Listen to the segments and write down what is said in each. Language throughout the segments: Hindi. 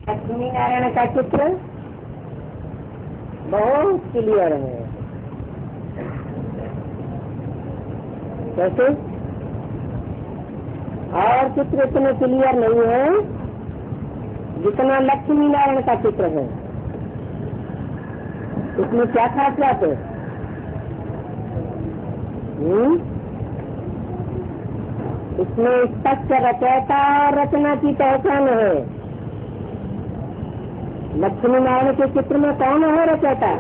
लक्ष्मी नारायण का चित्र बहुत क्लियर है। कैसे? और चित्र इतने क्लियर नहीं है जितना लक्ष्मी नारायण का चित्र है। इसमें क्या खासियत है? इसमें स्पष्ट रचयिता और रचना की पहचान है। लक्ष्मी नारायण के चित्र में कौन है रचयिता?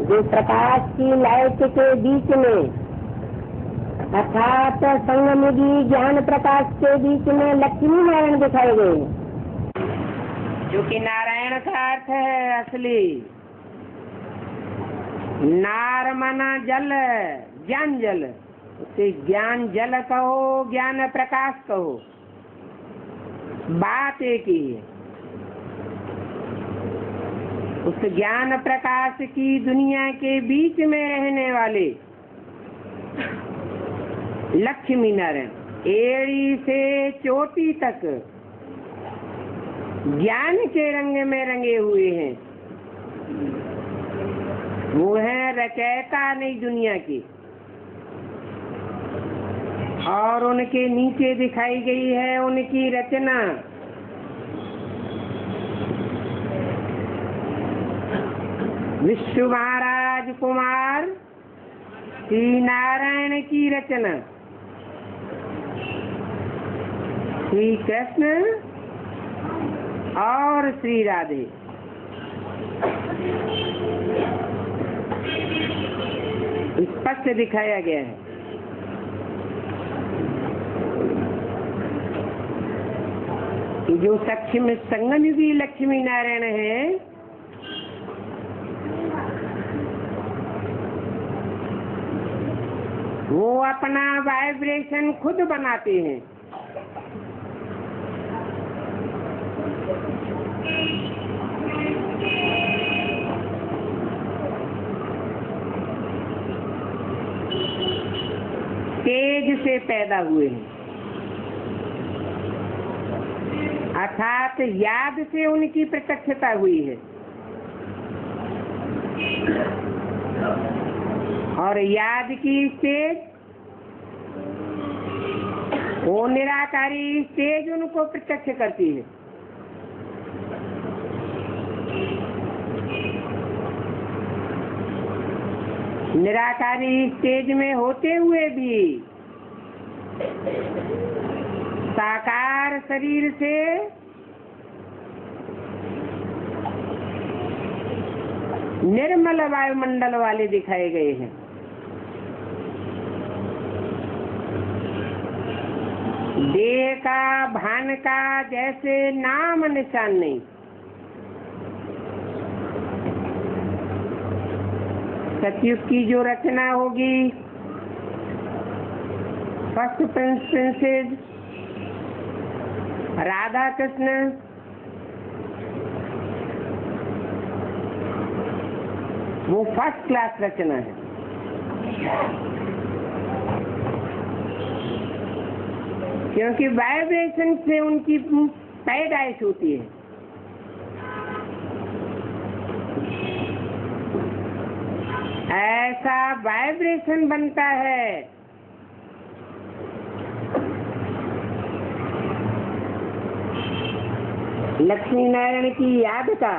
जो प्रकाश की लाइट के बीच में अर्थात संगमयुगी ज्ञान प्रकाश के बीच में लक्ष्मी नारायण दिखाए गए, जो कि नारायण का अर्थ है असली। नार माना जल, ज्ञान जल, उसे ज्ञान जल कहो, ज्ञान प्रकाश कहो। बात एक ही है। उस ज्ञान प्रकाश की दुनिया के बीच में रहने वाले लक्ष्मी नारायण एड़ी से चोटी तक ज्ञान के रंग में रंगे हुए हैं। वो है रचयिता नई दुनिया की, और उनके नीचे दिखाई गई है उनकी रचना। विश्व महाराज कुमार श्री नारायण की रचना, श्री कृष्ण और श्री राधे। स्पष्ट दिखाया गया है। कि जो सक्षम संगमयुगी लक्ष्मी नारायण है, वो अपना वाइब्रेशन खुद बनाते हैं। तेज से पैदा हुए हैं, अर्थात याद से उनकी प्रत्यक्षता हुई है, और याद की स्टेज, वो निराकारी स्टेज उनको प्रत्यक्ष करती है। निराकारी स्टेज में होते हुए भी साकार शरीर से निर्मल वायुमंडल वाले दिखाए गए हैं। देह का भान का जैसे नाम निशान नहीं। सतयुग की जो रचना होगी, फर्स्ट प्रिंसेस राधा कृष्ण, वो फर्स्ट क्लास रचना है। क्योंकि वाइब्रेशन से उनकी पैदाइश होती है। ऐसा वाइब्रेशन बनता है लक्ष्मी नारायण की याद का,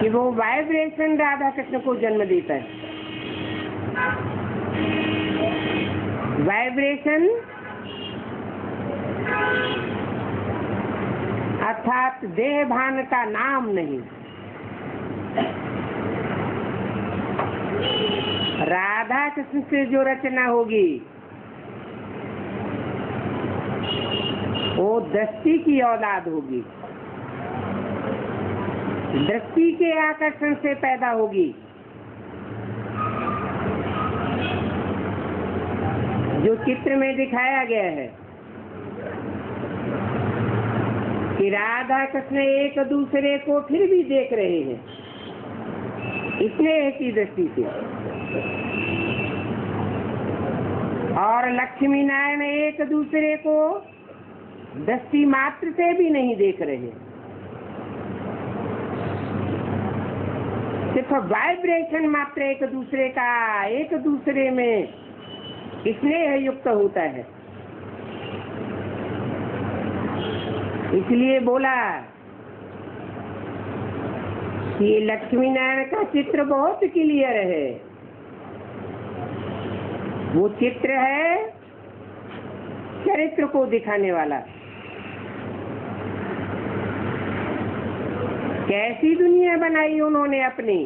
कि वो वाइब्रेशन राधा कृष्ण को जन्म देता है। वाइब्रेशन अर्थात देह भान का नाम नहीं। राधा कृष्ण से जो रचना होगी वो दृष्टि की औलाद होगी, दृष्टि के आकर्षण से पैदा होगी। जो चित्र में दिखाया गया है कि राधा कृष्ण एक दूसरे को फिर भी देख रहे हैं, स्नेह की दृष्टि से, और लक्ष्मी नारायण एक दूसरे को दृष्टि मात्र से भी नहीं देख रहे, सिर्फ वाइब्रेशन मात्र एक दूसरे का एक दूसरे में स्नेह युक्त होता है। इसलिए बोला कि लक्ष्मी नारायण का चित्र बहुत क्लियर है। वो चित्र है चरित्र को दिखाने वाला। कैसी दुनिया बनाई उन्होंने अपनी,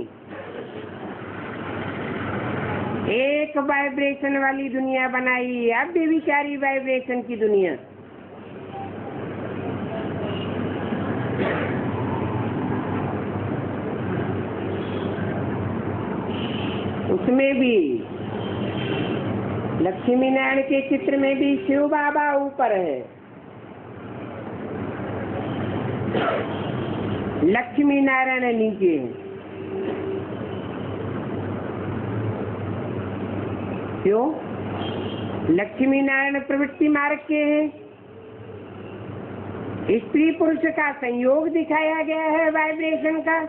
एक वाइब्रेशन वाली दुनिया बनाई, अब बेविचारी वाइब्रेशन की दुनिया। उसमें भी लक्ष्मी नारायण के चित्र में भी शिव बाबा ऊपर है, लक्ष्मी नारायण नीचे है। क्यों? लक्ष्मी नारायण प्रवृत्ति मार्ग के हैं, स्त्री पुरुष का संयोग दिखाया गया है वाइब्रेशन का,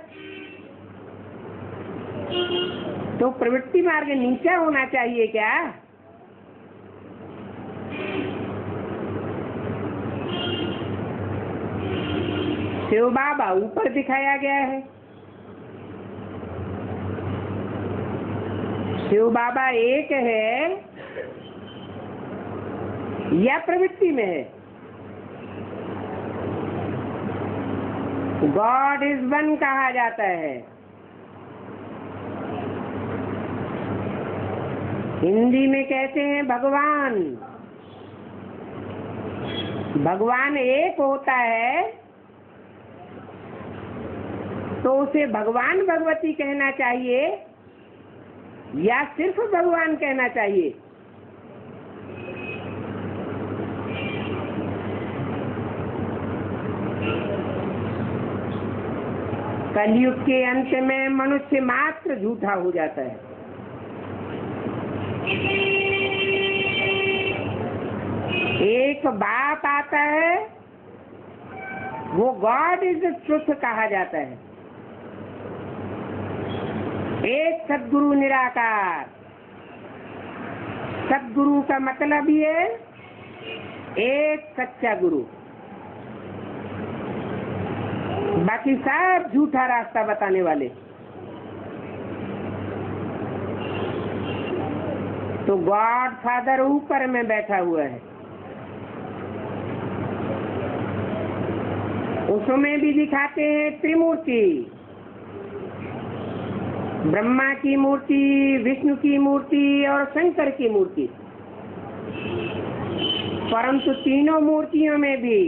तो प्रवृत्ति मार्ग नीचा होना चाहिए क्या? शिव बाबा ऊपर दिखाया गया है। शिव बाबा एक है या प्रवृत्ति में है? गॉड इज वन कहा जाता है। हिंदी में कहते हैं भगवान। भगवान एक होता है तो उसे भगवान भगवती कहना चाहिए या सिर्फ भगवान कहना चाहिए? कलयुग के अंत में मनुष्य मात्र झूठा हो जाता है। एक बाप आता है, वो गॉड इज ट्रुथ कहा जाता है। एक सद्गुरु निराकार। सद्गुरु का मतलब ही है एक सच्चा गुरु, बाकी सब झूठा रास्ता बताने वाले। तो गॉड फादर ऊपर में बैठा हुआ है, उसमें भी दिखाते हैं त्रिमूर्ति, ब्रह्मा की मूर्ति, विष्णु की मूर्ति और शंकर की मूर्ति। परंतु तीनों मूर्तियों में भी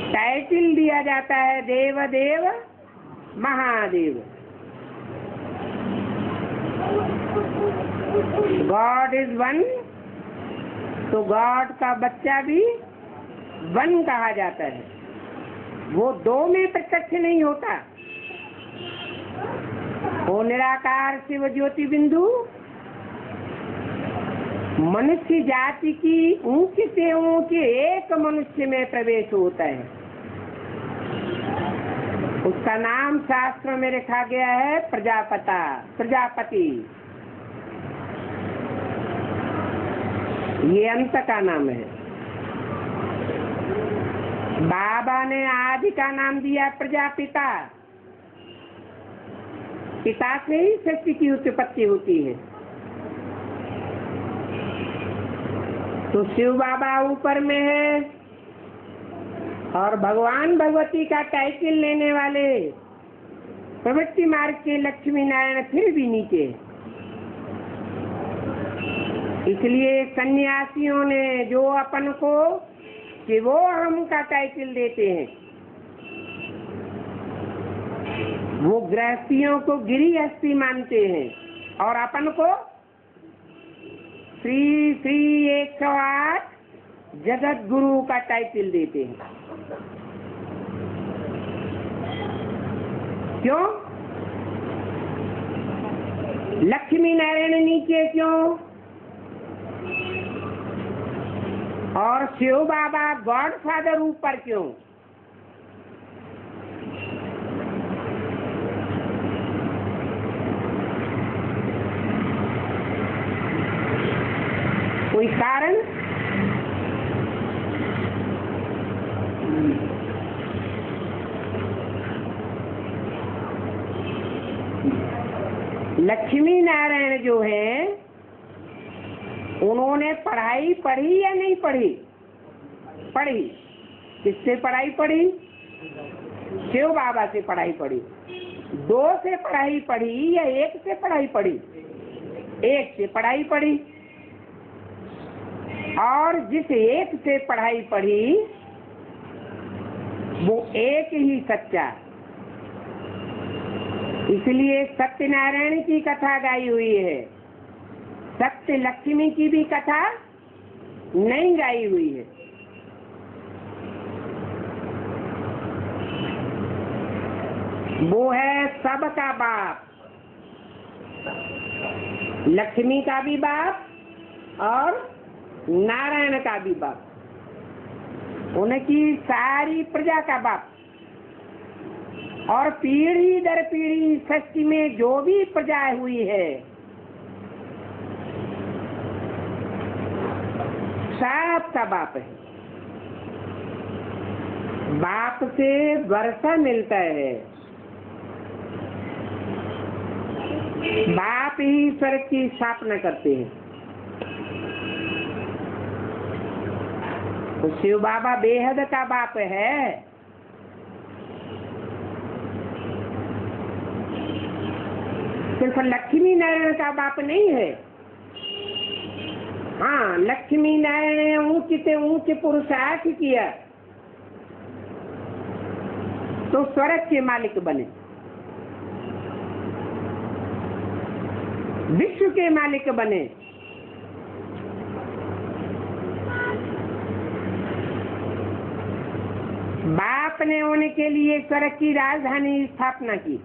टाइटल दिया जाता है देव देव महादेव। गॉड इज वन, तो गॉड का बच्चा भी वन कहा जाता है। वो दो में प्रत्यक्ष नहीं होता। वो निराकार शिव ज्योति बिंदु मनुष्य जाति की ऊंचे से ऊंचे एक मनुष्य में प्रवेश होता है। उसका नाम शास्त्र में रखा गया है प्रजापति। ये अंत का नाम है। बाबा ने आदि का नाम दिया प्रजापिता। पिता से ही सृष्टि की उत्पत्ति होती है। तो शिव बाबा ऊपर में है और भगवान भगवती का टाइटल लेने वाले प्रवृत्ति मार्ग के लक्ष्मी नारायण फिर भी नीचे। इसलिए सन्यासियों ने जो अपन को शिवो हम का टाइटल देते हैं, वो गृहस्थियों को गिरिहस्थी मानते हैं और अपन को श्री श्री 108 जगत गुरु का टाइटल देते हैं। क्यों? लक्ष्मी नारायण नीचे क्यों और शिव बाबा गॉड फादर ऊपर क्यों? कोई कारण? लक्ष्मी नारायण जो है, उन्होंने पढ़ाई पढ़ी या नहीं पढ़ी? पढ़ी। किससे पढ़ाई पढ़ी? शिव बाबा से पढ़ाई पढ़ी। दो से पढ़ाई पढ़ी या एक से पढ़ाई पढ़ी? एक से पढ़ाई पढ़ी। और जिस एक से पढ़ाई पढ़ी वो एक ही सच्चा। इसलिए सत्यनारायण की कथा गाई हुई है। सत्य लक्ष्मी की भी कथा नहीं गाई हुई है। वो है सबका बाप, लक्ष्मी का भी बाप और नारायण का भी बाप, उनकी सारी प्रजा का बाप। और पीढ़ी दर पीढ़ी सृष्टि में जो भी प्रजा हुई है सबका बाप है। बाप से वर्षा मिलता है, बाप ही स्वर्ग की स्थापना करते हैं। तो शिव बाबा बेहद का बाप है। सिर्फ लक्ष्मी नारायण का बाप नहीं है। हाँ, लक्ष्मी नारायण ने ऊंच से ऊंच पुरुषार्थ किया तो स्वर्ग के मालिक बने, विश्व के मालिक बने। बाप ने उनके लिए स्वर्ग की राजधानी स्थापना की,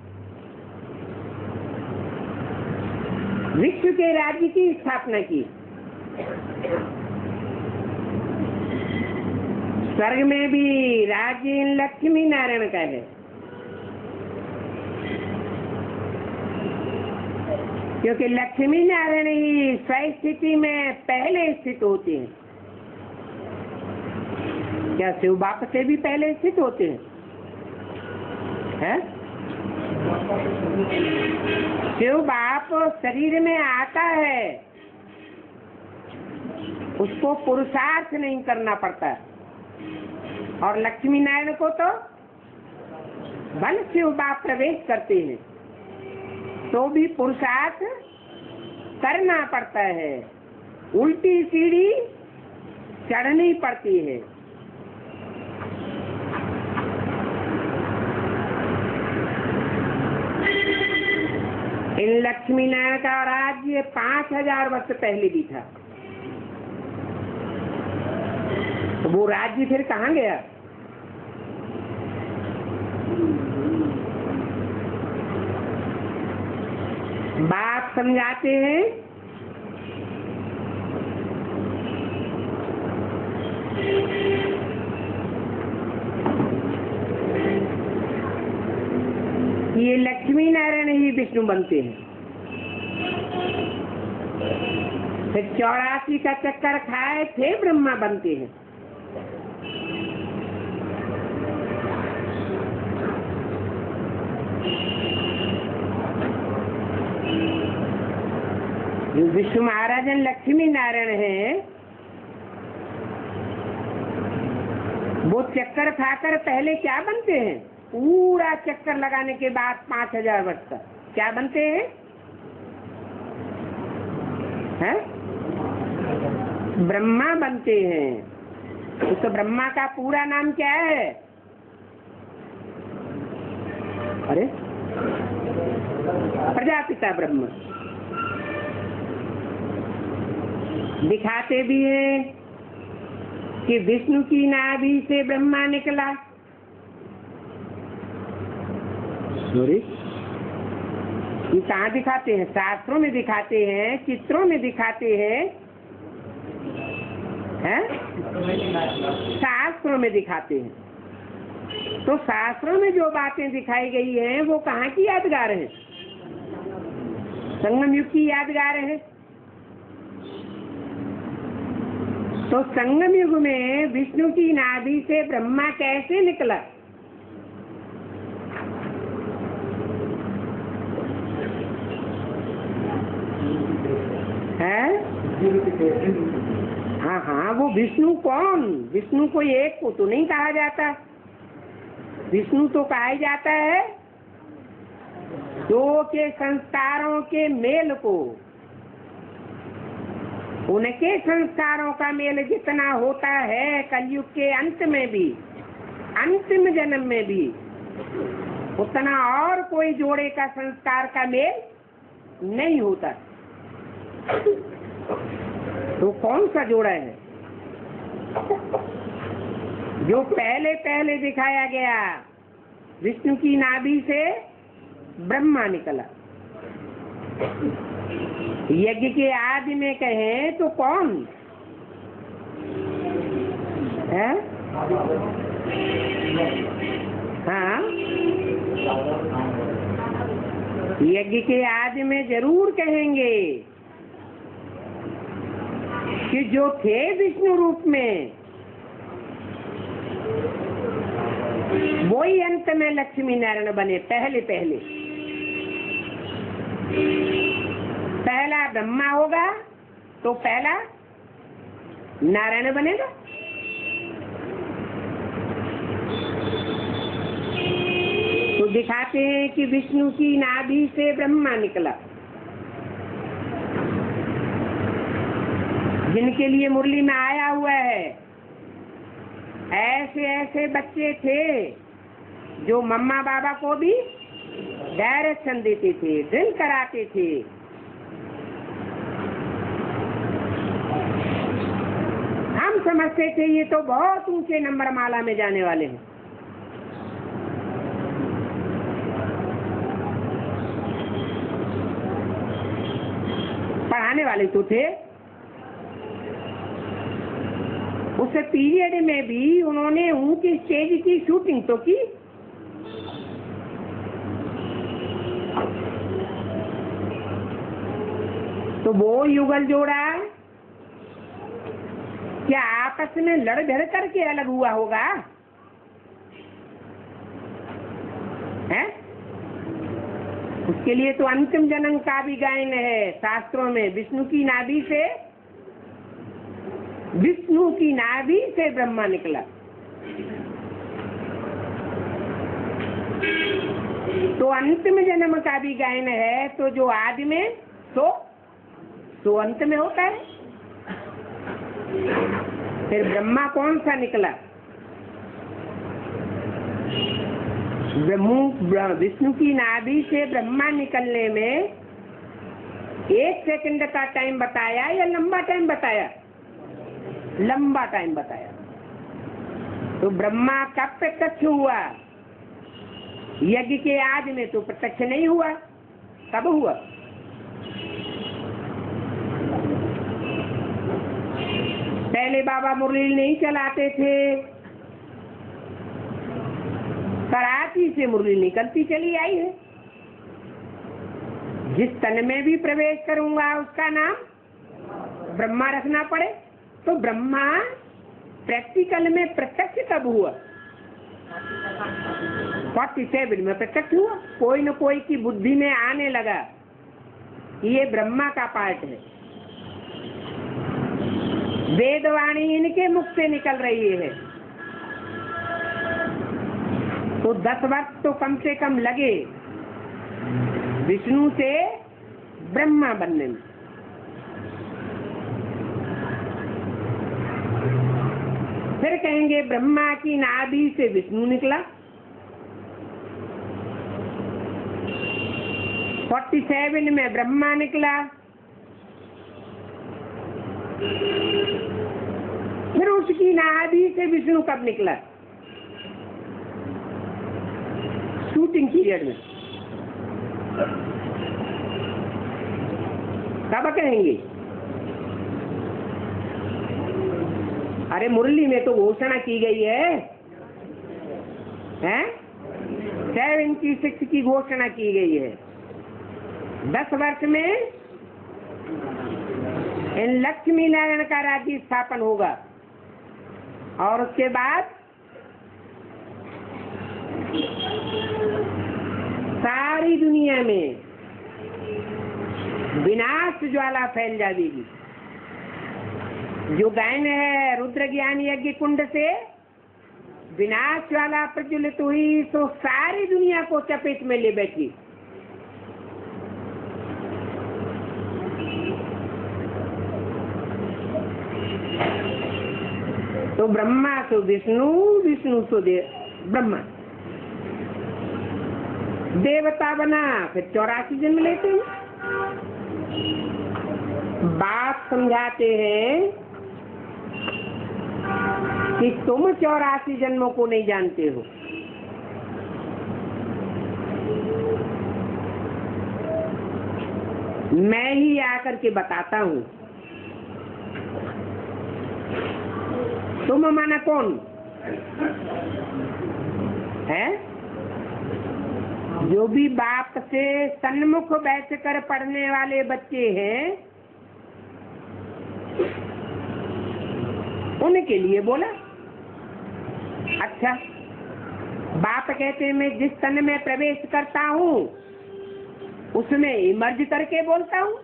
विश्व के राज्य की स्थापना की। स्वर्ग में भी राज्य लक्ष्मी नारायण का है, क्योंकि लक्ष्मी नारायण ही स्वस्थिति में पहले स्थित होते हैं। क्या शिव बाप से भी पहले स्थित होते हैं? शिव बाप शरीर में आता है, उसको पुरुषार्थ नहीं करना पड़ता। और लक्ष्मी नारायण को तो बल शिव बाप प्रवेश करते हैं तो भी पुरुषार्थ करना पड़ता है, उल्टी सीढ़ी चढ़नी पड़ती है। इन लक्ष्मी नारायण का राज्य 5000 वर्ष पहले भी था। तो वो राज्य फिर कहाँ गया? बाप समझाते हैं कि ये लक्ष्मी नारायण ही विष्णु बनते हैं। फिर 84 का चक्कर खाए थे ब्रह्मा बनते हैं। जो विष्णु महाराजन लक्ष्मी नारायण हैं, वो चक्कर खाकर पहले क्या बनते हैं? पूरा चक्कर लगाने के बाद 5000 वर्ष तक क्या बनते हैं? हैं? ब्रह्मा बनते हैं। तो ब्रह्मा का पूरा नाम क्या है? अरे, प्रजापिता ब्रह्मा। दिखाते भी हैं कि विष्णु की नाभि से ब्रह्मा निकला। ये कहाँ दिखाते हैं? शास्त्रों में दिखाते हैं, चित्रों में दिखाते हैं, हैं? शास्त्रों में दिखाते हैं। तो शास्त्रों में जो बातें दिखाई गई हैं वो कहाँ की यादगार है? संगम युग की यादगार है। तो संगम युग में विष्णु की नाभि से ब्रह्मा कैसे निकला? है? हाँ हाँ, वो विष्णु कौन? विष्णु को एक को तो नहीं कहा जाता। विष्णु तो कहा जाता है दो के संस्कारों के मेल को। उनके संस्कारों का मेल जितना होता है कलयुग के अंत में भी, अंतिम जन्म में भी, उतना और कोई जोड़े का संस्कार का मेल नहीं होता। तो कौन सा जोड़ा है? जो पहले पहले दिखाया गया, विष्णु की नाभि से ब्रह्मा निकला। यज्ञ के आदि में कहें तो कौन है? हाँ, यज्ञ के आदि में जरूर कहेंगे कि जो थे विष्णु रूप में वो ही अंत में लक्ष्मी नारायण बने। पहले पहले पहला ब्रह्मा होगा तो पहला नारायण बनेगा। तो दिखाते हैं कि विष्णु की नाभि से ब्रह्मा निकला। जिनके लिए मुरली में आया हुआ है, ऐसे ऐसे बच्चे थे जो मम्मा बाबा को भी डायरेक्शन देते थे, ड्रिल कराते थे। हम समझते थे ये तो बहुत ऊंचे नंबर माला में जाने वाले हैं। पढ़ाने वाले तो थे। उस पीरियड में भी उन्होंने ऊंची स्टेज की शूटिंग तो की। तो वो युगल जोड़ा क्या आपस में लड़ भिड़ करके अलग हुआ होगा? है? उसके लिए तो अंतिम जन्म का भी गायन है शास्त्रों में। विष्णु की नाभि से ब्रह्मा निकला। तो अंतिम जन्म का भी गायन है। तो जो आदि में तो अंत में होता है। फिर ब्रह्मा कौन सा निकला? विष्णु की नाभि से ब्रह्मा निकलने में 1 सेकंड का टाइम बताया या लंबा टाइम बताया? लंबा टाइम बताया। तो ब्रह्मा कब प्रत्यक्ष हुआ? यज्ञ के आदि में तो प्रत्यक्ष नहीं हुआ। कब हुआ? पहले बाबा मुरली नहीं चलाते थे, कराची से मुरली निकलती चली आई है। जिस तन में भी प्रवेश करूंगा उसका नाम ब्रह्मा रखना पड़े। तो ब्रह्मा प्रैक्टिकल में प्रत्यक्ष कब हुआ? 47 में प्रत्यक्ष हुआ। कोई न कोई की बुद्धि में आने लगा कि ये ब्रह्मा का पार्ट है। वेदवाणी इनके मुख से निकल रही है। तो 10 वर्ष तो कम से कम लगे विष्णु से ब्रह्मा बनने में। फिर कहेंगे ब्रह्मा की नाभि से विष्णु निकला। 47 में ब्रह्मा निकला। फिर उसकी नाभि से विष्णु कब निकला? शूटिंग पीरियड में। कब कहेंगे? अरे मुरली में तो घोषणा की गई है, 76 की घोषणा की गई है। 10 वर्ष में इन लक्ष्मी नारायण का राज्य स्थापन होगा। और उसके बाद सारी दुनिया में विनाश ज्वाला फैल जाएगी। जो गायन है रुद्र ज्ञान यज्ञ कुंड से विनाश ज्वाला प्रज्वलित हुई तो सारी दुनिया को चपेट में ले बैठी। तो ब्रह्मा तो विष्णु, विष्णु तो ब्रह्मा देवता बना। फिर 84 जन्म लेते हैं। बाप समझाते हैं कि तुम 84 जन्मों को नहीं जानते हो। मैं ही आकर के बताता हूँ। तुम माना कौन है? जो भी बाप से सन्मुख बैठकर पढ़ने वाले बच्चे हैं, उनके लिए बोला। अच्छा, बाप कहते हैं मैं जिस तन में प्रवेश करता हूँ उसमें इमर्ज करके बोलता हूँ।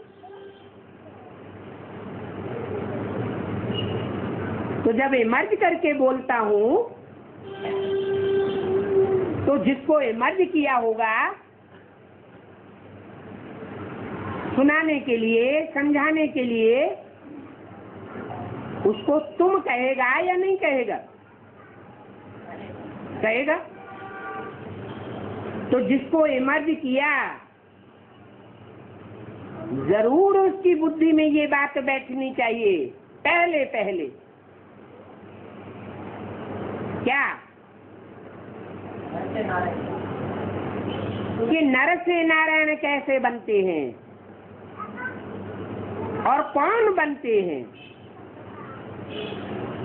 तो जब इमर्ज करके बोलता हूँ तो जिसको इमर्ज किया होगा सुनाने के लिए, समझाने के लिए, उसको तुम कहेगा या नहीं कहेगा? कहेगा। तो जिसको इमर्ज किया जरूर उसकी बुद्धि में ये बात बैठनी चाहिए पहले पहले। क्या कि नर से नारायण कैसे बनते हैं और कौन बनते हैं,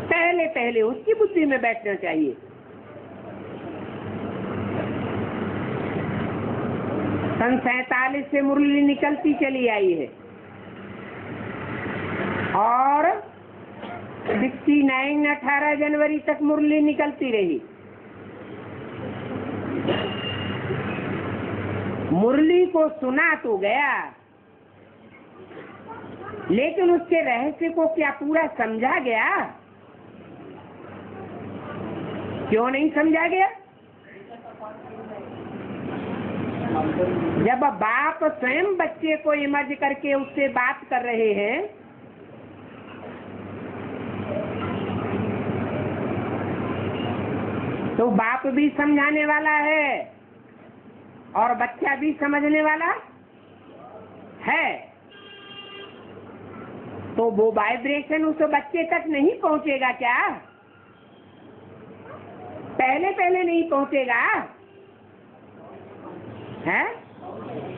पहले पहले उसकी बुद्धि में बैठना चाहिए। सन 47 से मुरली निकलती चली आई है और 69 18 जनवरी तक मुरली निकलती रही। मुरली को सुना तो गया, लेकिन उसके रहस्य को क्या पूरा समझा गया? क्यों नहीं समझा गया? जब बाप स्वयं बच्चे को इमर्ज करके उससे बात कर रहे हैं तो बाप भी समझाने वाला है और बच्चा भी समझने वाला है। तो वो वाइब्रेशन उस बच्चे तक नहीं पहुंचेगा क्या? पहले पहले नहीं पहुंचेगा है?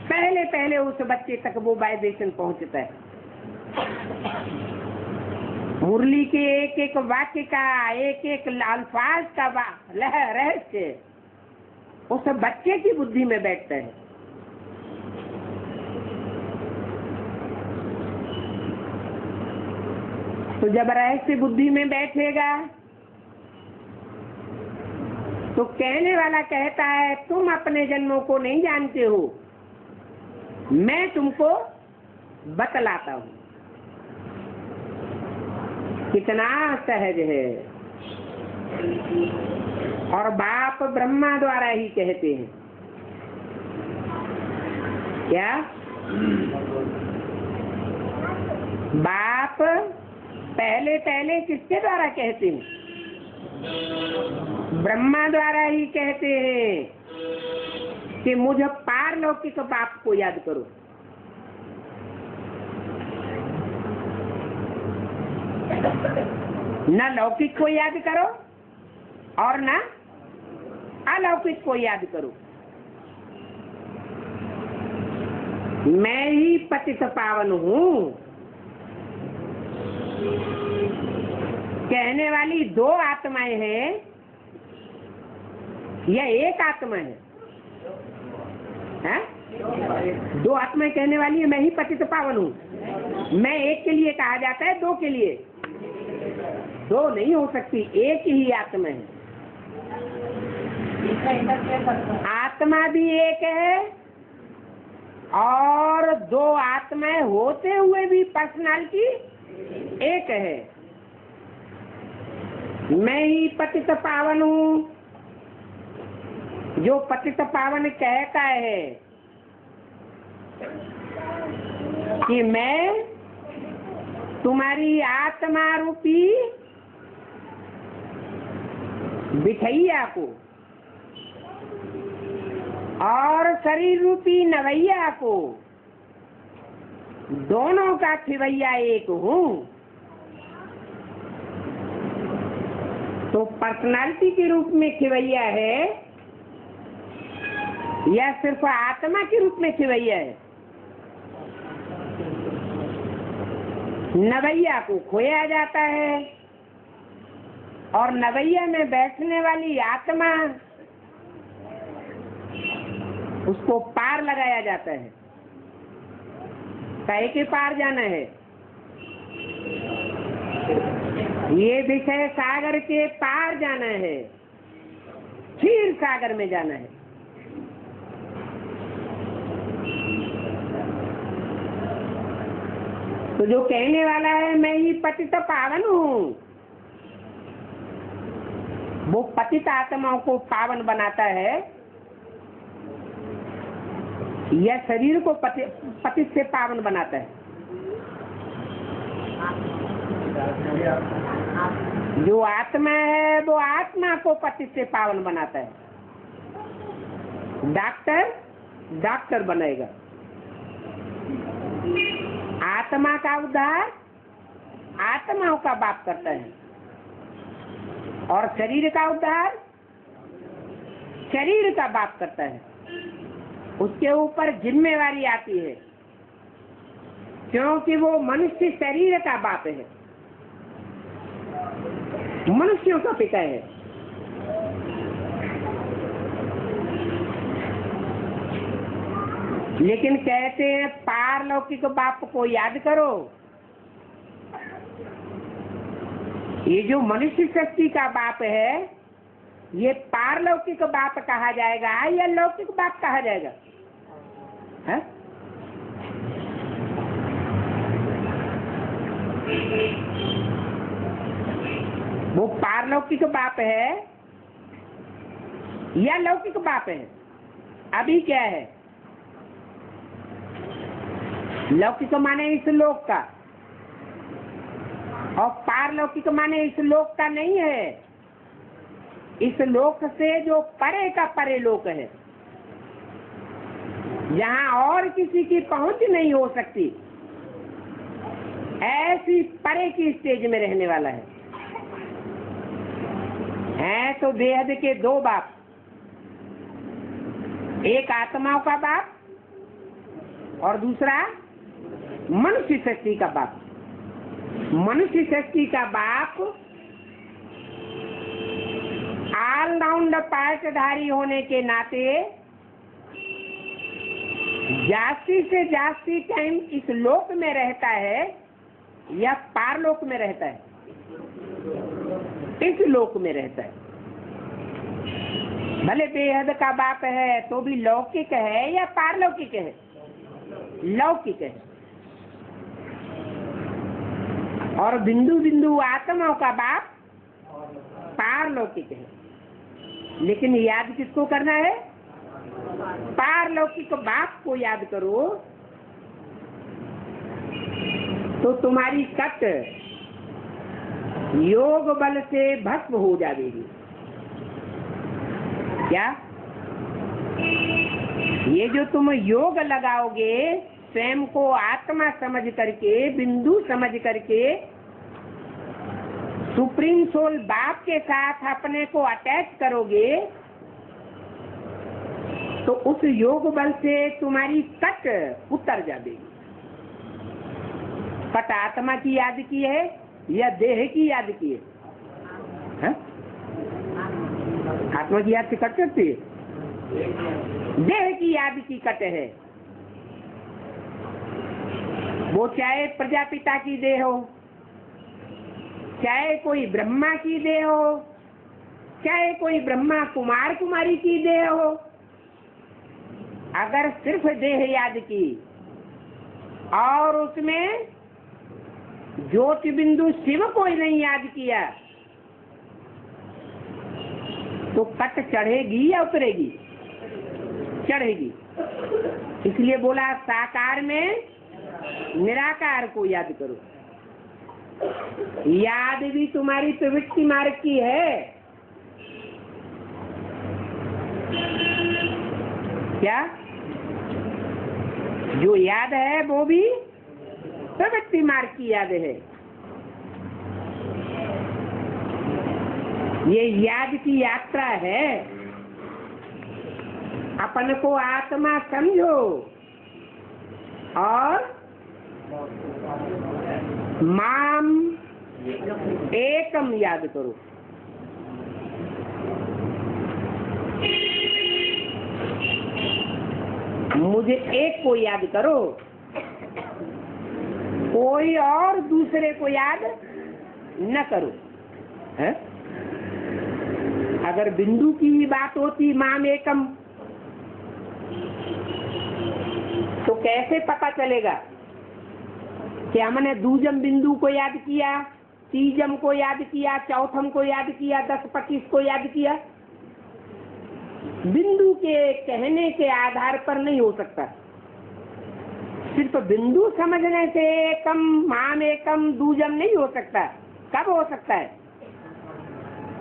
पहले पहले उस बच्चे तक वो वाइब्रेशन पहुंचता है। मुरली के एक एक वाक्य का, एक एक अल्फाज का रहस्य उस बच्चे की बुद्धि में बैठता है। तो जब रहस्य बुद्धि में बैठेगा तो कहने वाला कहता है तुम अपने जन्मों को नहीं जानते हो, मैं तुमको बतलाता हूं। कितना सहज है। और बाप ब्रह्मा द्वारा ही कहते हैं। क्या बाप पहले पहले किसके द्वारा कहते हैं? ब्रह्मा द्वारा ही कहते हैं कि मुझे पारलौकिक बाप को याद करो। न लौकिक को याद करो और न अलौकिक को याद करो। मैं ही पतित पावन हूँ। कहने वाली दो आत्माएं हैं या एक आत्मा है? दो आत्माएं कहने वाली है। मैं ही पतित पावन हूँ। मैं एक के लिए कहा जाता है, दो के लिए दो नहीं हो सकती, एक ही आत्मा है। आत्मा भी एक है और दो आत्माएं होते हुए भी पर्सनालिटी एक है। मैं ही पतित पावन हूँ। जो पतित पावन कहता है कि मैं तुम्हारी आत्मा रूपी बिठैया को और शरीर रूपी नवैया को दोनों का खिवैया एक हूँ। तो पर्सनालिटी के रूप में खिवैया है या सिर्फ आत्मा के रूप में खिवैया है? नवैया को खोया जाता है और नवैया में बैठने वाली आत्मा, उसको पार लगाया जाता है। कहे के पार जाना है, ये विषय सागर के पार जाना है, क्षीर सागर में जाना है। तो जो कहने वाला है मैं ही पतित पावन हूँ, वो पतित आत्माओं को पावन बनाता है या शरीर को पतित से पावन बनाता है? जो आत्मा है वो आत्मा को पतित से पावन बनाता है। डॉक्टर बनेगा। आत्मा का उद्धार आत्माओं का बाप करता है और शरीर का उद्धार शरीर का बाप करता है। उसके ऊपर जिम्मेवारी आती है क्योंकि वो मनुष्य शरीर का बाप है, मनुष्यों का पिता है। लेकिन कहते हैं पारलौकिक बाप को याद करो। ये जो मनुष्य शक्ति का बाप है, ये पारलौकिक बाप कहा जाएगा या लौकिक बाप कहा जाएगा? है? वो पारलौकिक बाप है या लौकिक बाप है? अभी क्या है? लौकिक माने इस लोक का और पारलौकिक माने इस लोक का नहीं है। इस लोक से जो परे का परे लोक है, जहाँ और किसी की पहुंच नहीं हो सकती, ऐसी परे की स्टेज में रहने वाला है। तो बेहद के दो बाप, एक आत्माओं का बाप और दूसरा मनुष्य शक्ति का बाप। मनुष्य शक्ति का बाप ऑलराउंड पार्टधारी होने के नाते जास्ती से जास्ती टाइम इस लोक में रहता है या पारलोक में रहता है? इस लोक में रहता है। भले बेहद का बाप है तो भी लौकिक है या पारलौकिक है? लौकिक है। और बिंदु बिंदु आत्माओं का बाप पारलौकिक है। लेकिन याद किसको करना है? पारलौकिक बाप को याद करो तो तुम्हारी कट योग बल से भस्म हो जाएगी। क्या ये जो तुम योग लगाओगे स्वयं को आत्मा समझ करके, बिंदु समझ करके, सुप्रीम सोल बाप के साथ अपने को अटैच करोगे तो उस योग बल से तुम्हारी कट उतर जाएगी। कट आत्मा की याद की है या देह की याद की है? आत्मा की याद से कट सकती है? देह की याद की कट है। वो चाहे प्रजापिता की देह हो, चाहे कोई ब्रह्मा की देह हो, चाहे कोई ब्रह्मा कुमार कुमारी की देह हो, अगर सिर्फ देह याद की और उसमें ज्योति बिंदु शिव को ही नहीं याद किया तो कट चढ़ेगी या उतरेगी? चढ़ेगी। इसलिए बोला साकार में निराकार को याद करो। याद भी तुम्हारी प्रवृत्ति मार्ग की है। क्या जो याद है वो भी उत्तरवर्ती मार्ग की याद है। ये याद की यात्रा है। अपन को आत्मा समझो और माम एकम याद करो। मुझे एक को याद करो, कोई और दूसरे को याद न करो। है? अगर बिंदु की ही बात होती माम एकम, तो कैसे पता चलेगा कि हमने दूजम बिंदु को याद किया, तीजम को याद किया, चौथम को याद किया, 10-25 को याद किया? बिंदु के कहने के आधार पर नहीं हो सकता। सिर्फ बिंदु समझने से एकम, माम एकम, दूजम नहीं हो सकता। कब हो सकता है?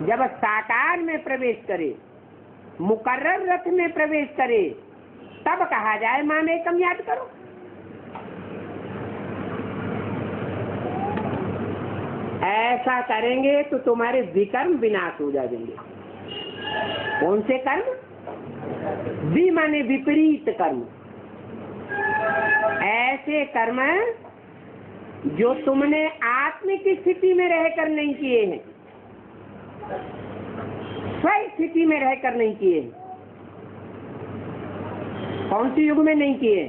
जब साकार में प्रवेश करे, मुकर्रर रथ में प्रवेश करे, तब कहा जाए माम एकम याद करो। ऐसा करेंगे तो तुम्हारे विकर्म विनाश हो जाएंगे। कौन से कर्म? वि माने विपरीत कर्म। ऐसे कर्म जो तुमने आत्मिक स्थिति में रहकर नहीं किए हैं, स्व स्थिति में रहकर नहीं किए हैं। कौन सी युग में नहीं किए?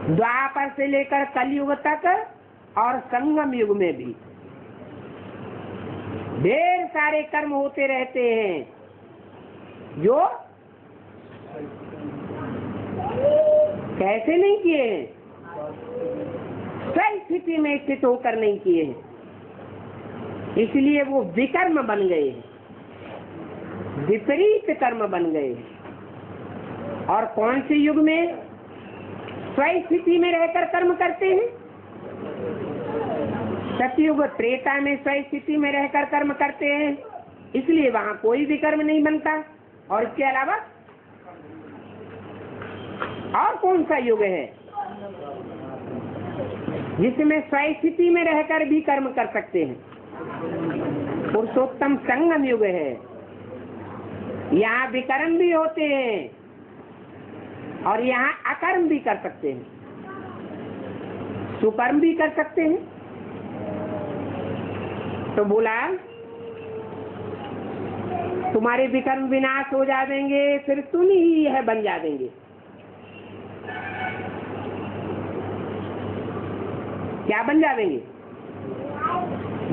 द्वापर से लेकर कलयुग तक और संगम युग में भी ढेर सारे कर्म होते रहते हैं जो कैसे नहीं किए हैं? स्व स्थिति में स्थित होकर नहीं किए हैं, इसलिए वो विकर्म बन गए हैं, विपरीत कर्म बन गए हैं। और कौन से युग में स्व स्थिति में रहकर कर्म करते हैं? सतयुग त्रेता में स्व स्थिति में रहकर कर्म करते हैं, इसलिए वहां कोई भी कर्म नहीं बनता। और इसके अलावा और कौन सा युग है जिसमें स्व स्थिति में रहकर भी कर्म कर सकते हैं? पुरुषोत्तम संगम युग है। यहाँ विकर्म भी होते हैं और यहाँ अकर्म भी कर सकते हैं, सुकर्म भी कर सकते हैं। तो बोला तुम्हारे विकर्म विनाश हो जाएंगे, फिर तुम ही यह बन जाएंगे। क्या बन जाएंगे?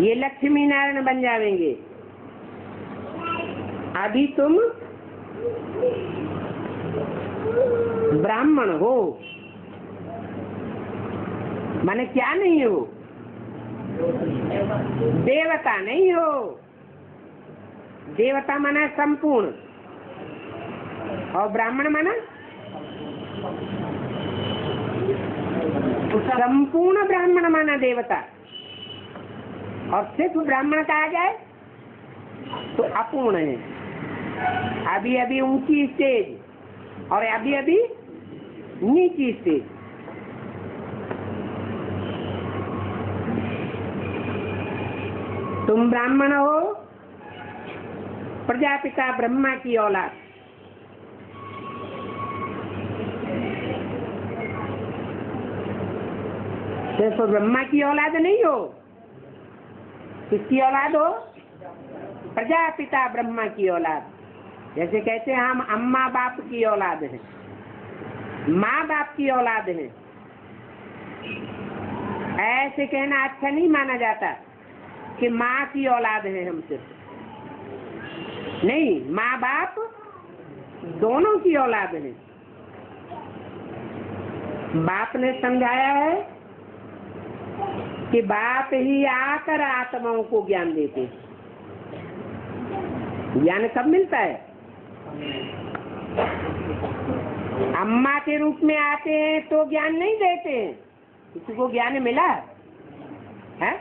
ये लक्ष्मी नारायण बन जाएंगे। अभी तुम ब्राह्मण हो, माने क्या नहीं हो? देवता नहीं हो। देवता माना संपूर्ण, और ब्राह्मण माना संपूर्ण। ब्राह्मण माना देवता, और सिर्फ ब्राह्मण कहा जाए तो अपूर्ण है। अभी अभी ऊंची स्टेज और अभी अभी नीची स्टेज। तुम ब्राह्मण हो, प्रजापिता ब्रह्मा की औलाद। सिर्फ ब्रह्मा की औलाद नहीं हो, किसकी औलाद हो? प्रजापिता ब्रह्मा की औलाद। जैसे कहते हैं हम अम्मा बाप की औलाद हैं, माँ बाप की औलाद हैं। ऐसे कहना अच्छा नहीं माना जाता कि माँ की औलाद है हम सिर्फ। नहीं, माँ बाप दोनों की औलाद है। बाप ने समझाया है कि बाप ही आकर आत्माओं को ज्ञान देते। ज्ञान कब मिलता है? अम्मा के रूप में आते हैं तो ज्ञान नहीं देते हैं। किसी को ज्ञान मिला है?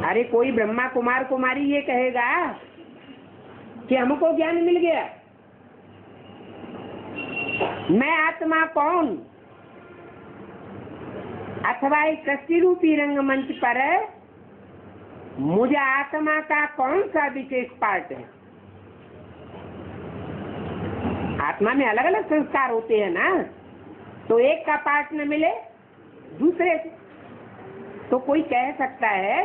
अरे कोई ब्रह्मा कुमार कुमारी ये कहेगा कि हमको ज्ञान मिल गया। मैं आत्मा कौन? अथवा इस सृष्टि रूपी रंगमंच पर मुझे आत्मा का कौन सा विशेष पार्ट है? आत्मा में अलग अलग संस्कार होते हैं ना, तो एक का पार्ट न मिले दूसरे से, तो कोई कह सकता है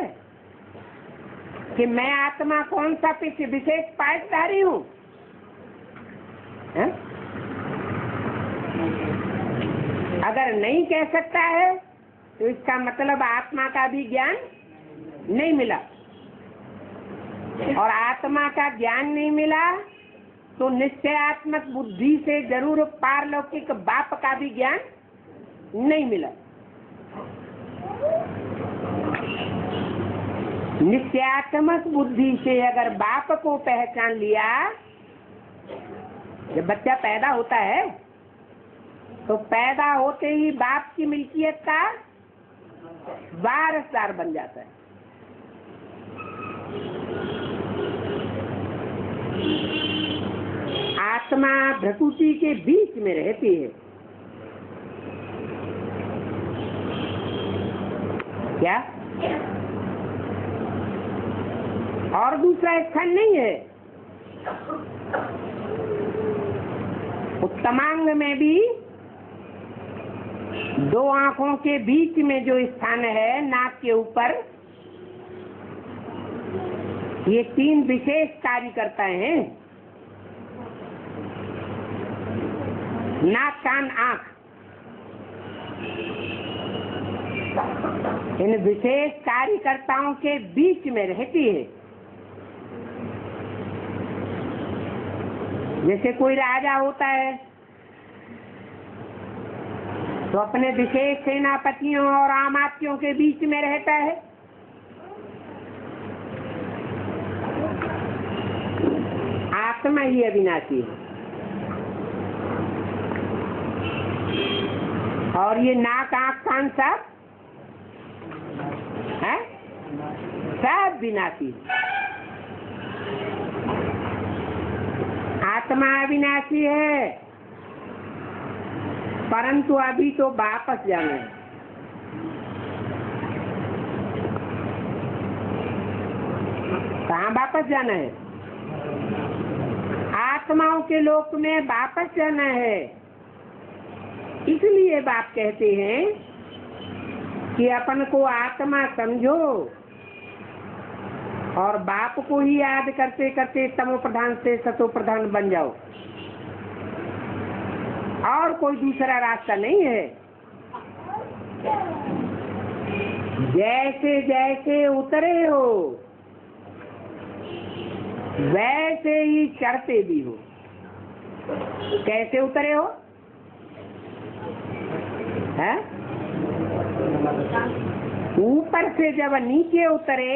कि मैं आत्मा कौन सा विशेष पार्टधारी हूं? अगर नहीं कह सकता है तो इसका मतलब आत्मा का भी ज्ञान नहीं मिला, और आत्मा का ज्ञान नहीं मिला तो निश्चयात्मक बुद्धि से जरूर पारलौकिक बाप का भी ज्ञान नहीं मिला। निश्चयात्मक बुद्धि से अगर बाप को पहचान लिया, जब बच्चा पैदा होता है तो पैदा होते ही बाप की मिल्कियत का वारसदार बन जाता है। आत्मा प्रकृति के बीच में रहती है। क्या? और दूसरा स्थान नहीं है। उत्तमांग में भी दो आंखों के बीच में जो स्थान है, नाक के ऊपर, ये तीन विशेष कार्य करता है। नाक, कान, आंख, इन विशेष कार्यकर्ताओं के बीच में रहती है। जैसे कोई राजा होता है तो अपने विशेष सेनापतियों और आमात्यों के बीच में रहता है। आत्मा ही अविनाशी है, और ये नाक, आंख, कान सब है, सब विनाशी है। आत्मा अविनाशी है, परंतु अभी तो वापस जाना है। कहाँ वापस जाना है? आत्माओं के लोक में वापस जाना है। इसलिए बाप कहते हैं कि अपन को आत्मा समझो और बाप को ही याद करते करते तमो प्रधान से सतो प्रधान बन जाओ, और कोई दूसरा रास्ता नहीं है। जैसे जैसे उतरे हो वैसे ही चढ़ते भी हो। कैसे उतरे हो? है? ऊपर से जब नीचे उतरे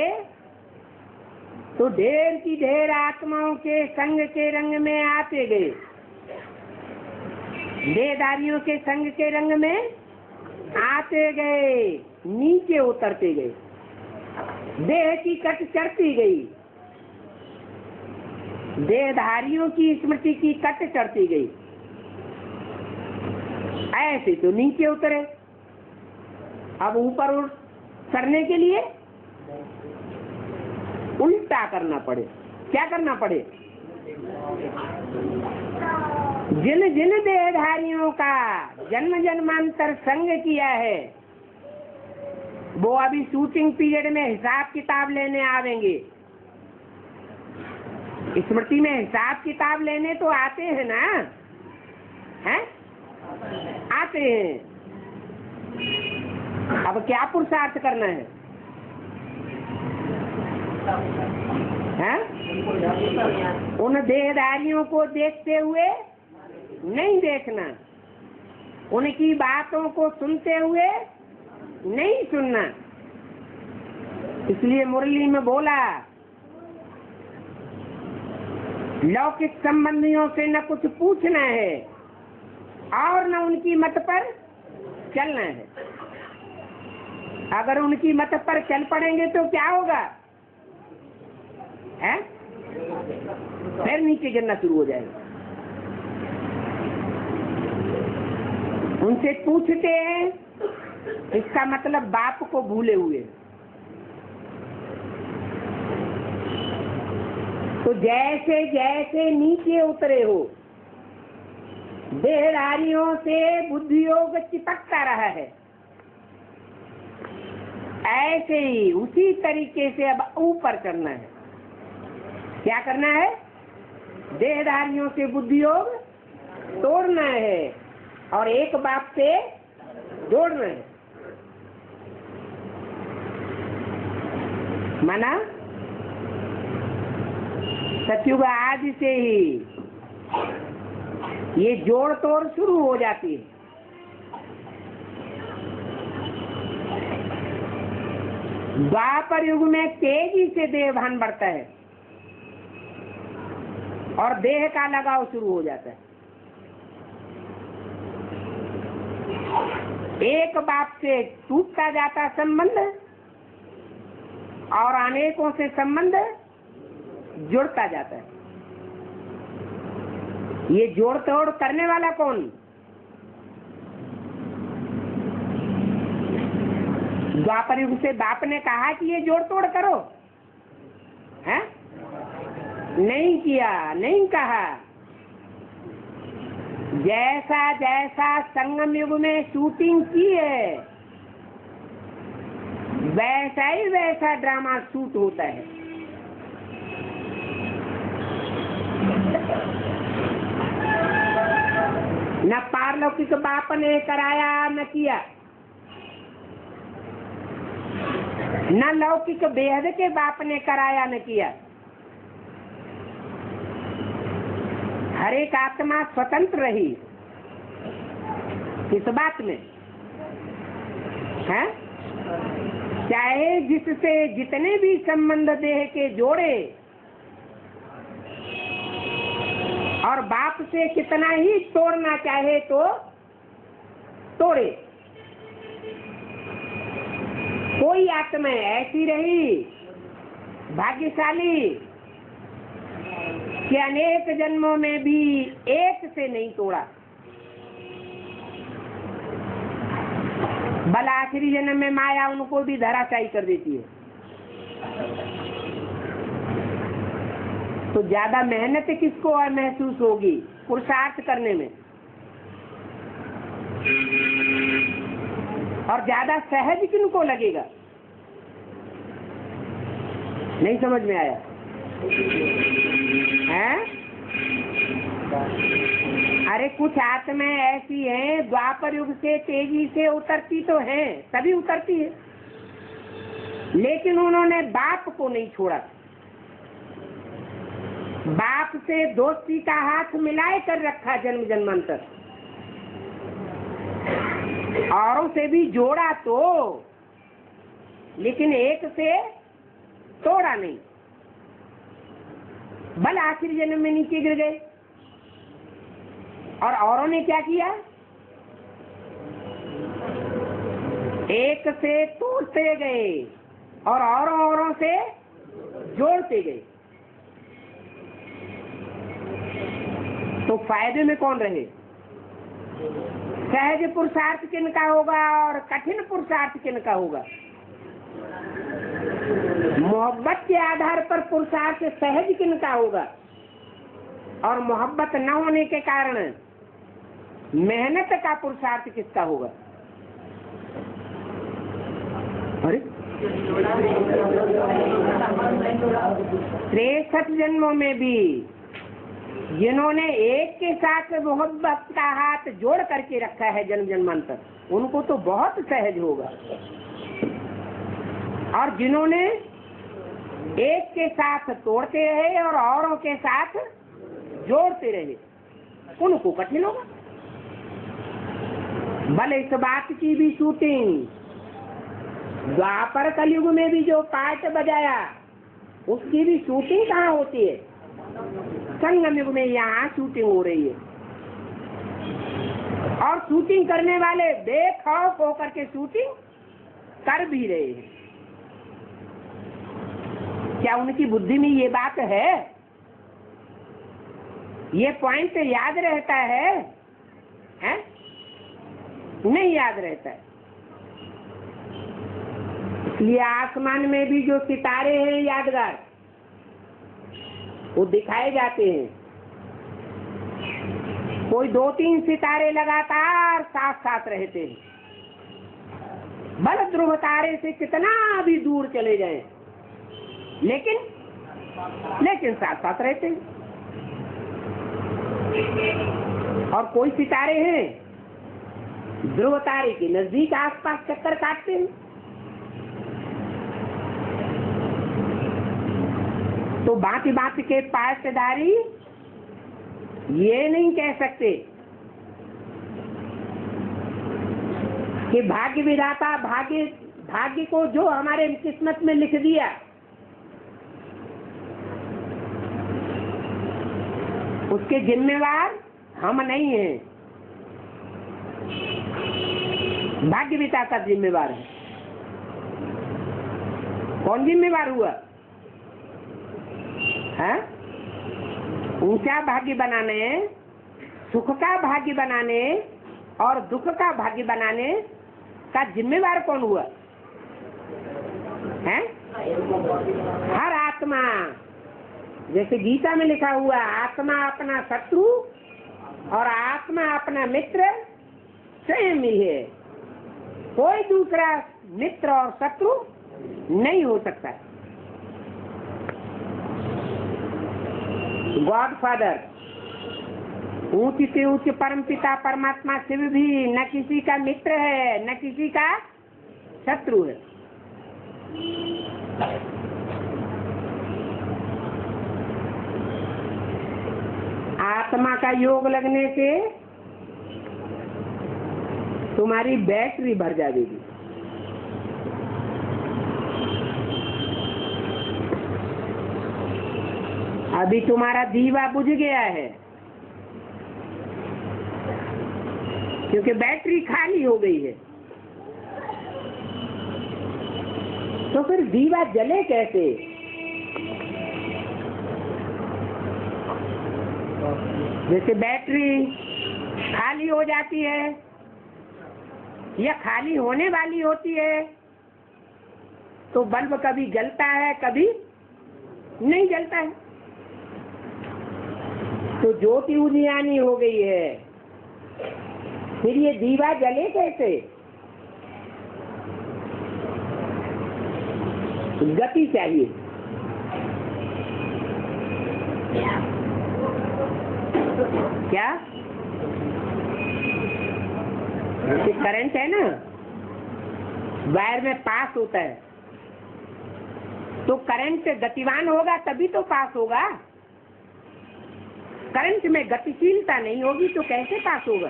तो ढेर की ढेर आत्माओं के संग के रंग में आते गए, देहधारियों के संग के रंग में आते गए, नीचे उतरते गए, देह की कट चढ़ती गई, देहधारियों की स्मृति की कट चढ़ती गई। ऐसे तो नीचे उतरे। अब ऊपर चढ़ने के लिए उल्टा करना पड़े। क्या करना पड़े? जिन जिन देहधारियों का जन्म जन्मांतर संग किया है वो अभी शूटिंग पीरियड में हिसाब किताब लेने आवेंगे। स्मृति में हिसाब किताब लेने तो आते हैं ना, हैं? आते हैं। अब क्या पुरुषार्थ करना है? हैं? उन देहधारियों को देखते हुए नहीं देखना, उनकी बातों को सुनते हुए नहीं सुनना। इसलिए मुरली में बोला, लौकिक संबंधियों से न कुछ पूछना है और न उनकी मत पर चलना है। अगर उनकी मत पर चल पड़ेंगे तो क्या होगा? है? फिर नीचे गिरना शुरू हो जाएगा। उनसे पूछते हैं इसका मतलब बाप को भूले हुए। तो जैसे जैसे नीचे उतरे हो, देहधारियों से बुद्धि योग चिपकता रहा है, ऐसे ही उसी तरीके से अब ऊपर चढ़ना है। क्या करना है? देहधारियों से बुद्धि योग तोड़ना है और एक बाप से जोड़ना है। माना सतयुग आदि से ही ये जोड़ तोड़ शुरू हो जाती है। द्वापर युग में तेजी से देह भान बढ़ता है और देह का लगाव शुरू हो जाता है। एक बाप से टूटता जाता संबंध और अनेकों से संबंध जुड़ता जाता है। ये जोड़ तोड़ करने वाला कौन? द्वापर युग से बाप ने कहा कि ये जोड़ तोड़ करो, है? नहीं किया, नहीं कहा। जैसा जैसा संगम युग में शूटिंग की है, वैसा ही वैसा ड्रामा शूट होता है। न पारलौकिक बाप ने कराया न किया, न लौकिक बेहद के बाप ने कराया न किया। हर एक आत्मा स्वतंत्र रही इस बात में, है? चाहे जिससे जितने भी संबंध देह के जोड़े और बाप से कितना ही तोड़ना चाहे तो तोड़े, कोई आत्मा ऐसी रही भाग्यशाली कि अनेक जन्मों में भी एक से नहीं तोड़ा, बल आखिरी जन्म में माया उनको भी धराशायी कर देती है। तो ज्यादा मेहनत किसको और महसूस होगी पुरुषार्थ करने में, और ज्यादा सहज किनको लगेगा? नहीं समझ में आया है? अरे कुछ आत्माएं ऐसी हैं द्वापर युग से तेजी से उतरती तो हैं, तभी उतरती है, लेकिन उन्होंने बाप को नहीं छोड़ा। बाप से दोस्ती का हाथ मिलाए कर रखा जन्म जन्मांतर, औरों से भी जोड़ा तो, लेकिन एक से तोड़ा नहीं। बल आखिरी जन्म में नीचे गिर गए और औरों ने क्या किया? एक से तोड़ते गए और औरों से जोड़ते गए। तो फायदे में कौन रहे? सहज पुरुषार्थ किनका होगा और कठिन पुरुषार्थ किनका होगा? मोहब्बत के आधार पर पुरुषार्थ सहज किनका होगा और मोहब्बत न होने के कारण मेहनत का पुरुषार्थ किसका होगा? अरे 63 जन्मों में भी जिन्होंने एक के साथ मोहब्बत का हाथ जोड़ करके रखा है जन्म जन्मांतर, उनको तो बहुत सहज होगा, और जिन्होंने एक के साथ तोड़ते रहे और औरों के साथ जोड़ते रहे, उनको कठिन होगा। भले इस बात की भी शूटिंग द्वापर कलयुग में भी जो पार्ट बजाया उसकी भी शूटिंग कहाँ होती है? संगम युग में यहाँ शूटिंग हो रही है, और शूटिंग करने वाले बेखौफ होकर के शूटिंग कर भी रहे हैं। क्या उनकी बुद्धि में ये बात है? ये पॉइंट याद रहता है? नहीं याद रहता है। इसलिए आसमान में भी जो सितारे हैं यादगार, वो दिखाए जाते हैं। कोई 2-3 सितारे लगातार साथ साथ रहते हैं, भले ध्रुव तारे से कितना भी दूर चले जाएं, लेकिन साथ साथ रहते हैं। और कोई सितारे हैं ध्रुव तारे के नजदीक आसपास चक्कर काटते हैं। तो बाकी बाकी के पासदारी ये नहीं कह सकते कि भाग्य विधाता भाग्य को जो हमारे किस्मत में लिख दिया उसके जिम्मेवार हम नहीं हैं, भाग्य विधाता जिम्मेवार है। कौन जिम्मेवार हुआ है? ऊंचा भाग्य बनाने, सुख का भाग्य बनाने और दुख का भाग्य बनाने का जिम्मेवार कौन हुआ है? हर आत्मा, जैसे गीता में लिखा हुआ, आत्मा अपना शत्रु और आत्मा अपना मित्र स्वयं ही है। कोई दूसरा मित्र और शत्रु नहीं हो सकता। गॉड फादर, ऊंच से ऊंच परम पिता परमात्मा शिव भी न किसी का मित्र है न किसी का शत्रु है। आत्मा का योग लगने से तुम्हारी बैटरी भर जाएगी। अभी तुम्हारा दीवा बुझ गया है क्योंकि बैटरी खाली हो गई है। तो फिर दीवा जले कैसे? जैसे बैटरी खाली हो जाती है या खाली होने वाली होती है तो बल्ब कभी जलता है कभी नहीं जलता है। तो ज्योति उजियानी हो गई है, फिर ये दीवा जले कैसे? गति चाहिए। क्या? जैसे करंट है ना, वायर में पास होता है, तो करंट गतिवान होगा तभी तो पास होगा। करंट में गतिशीलता नहीं होगी तो कैसे पास होगा?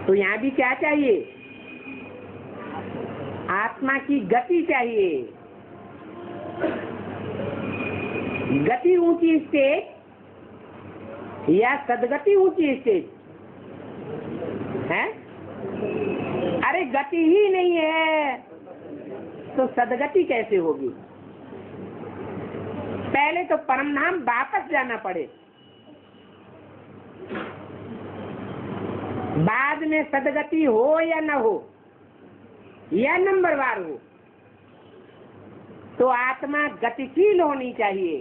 तो यहाँ भी क्या चाहिए? आत्मा की गति चाहिए। गति ऊंची स्टेज या सदगति ऊंची स्टेज है? अरे गति ही नहीं है तो सदगति कैसे होगी? पहले तो परम धाम वापस जाना पड़े, बाद में सदगति हो या न हो या नंबरवार हो, तो आत्मा गतिशील होनी चाहिए।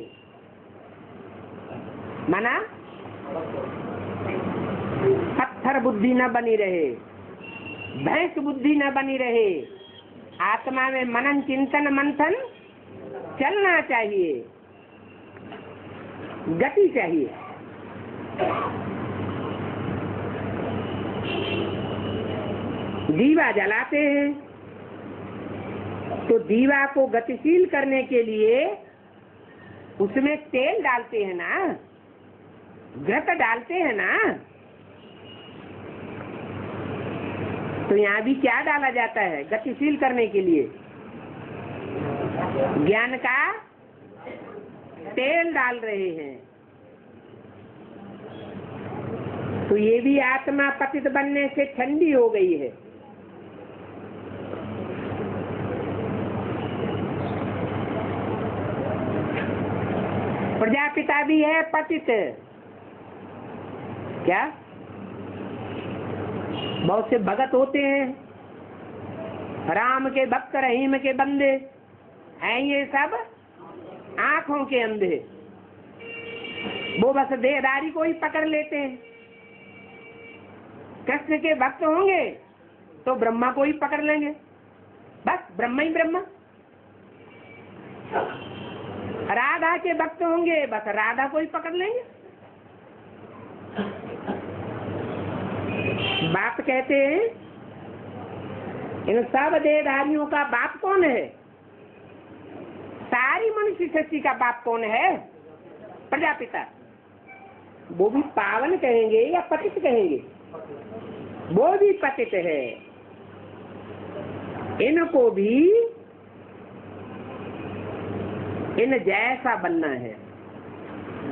माना पत्थर बुद्धि न बनी रहे, भैंस बुद्धि न बनी रहे। आत्मा में मनन चिंतन मंथन चलना चाहिए, गति चाहिए। दीवा जलाते हैं तो दीवा को गतिशील करने के लिए उसमें तेल डालते हैं ना, घृत डालते हैं ना। तो यहाँ भी क्या डाला जाता है गतिशील करने के लिए? ज्ञान का तेल डाल रहे हैं। तो ये भी आत्मा पतित बनने से ठंडी हो गई है। प्रजापिता भी है पतित। क्या? बहुत से भगत होते हैं राम के भक्त रहीम के बंदे हैं ये सब आंखों के अंधे। वो बस देहदारी को ही पकड़ लेते हैं। कृष्ण के भक्त होंगे तो ब्रह्मा को ही पकड़ लेंगे, बस ब्रह्मा ही ब्रह्मा। राधा के भक्त होंगे बस राधा को ही पकड़ लेंगे। बाप कहते हैं इन सब देहधारियों का बाप कौन है? सारी मनुष्य सृष्टि का बाप कौन है? प्रजापिता। वो भी पावन कहेंगे या पतित कहेंगे? वो भी पतित है। इनको भी इन जैसा बनना है।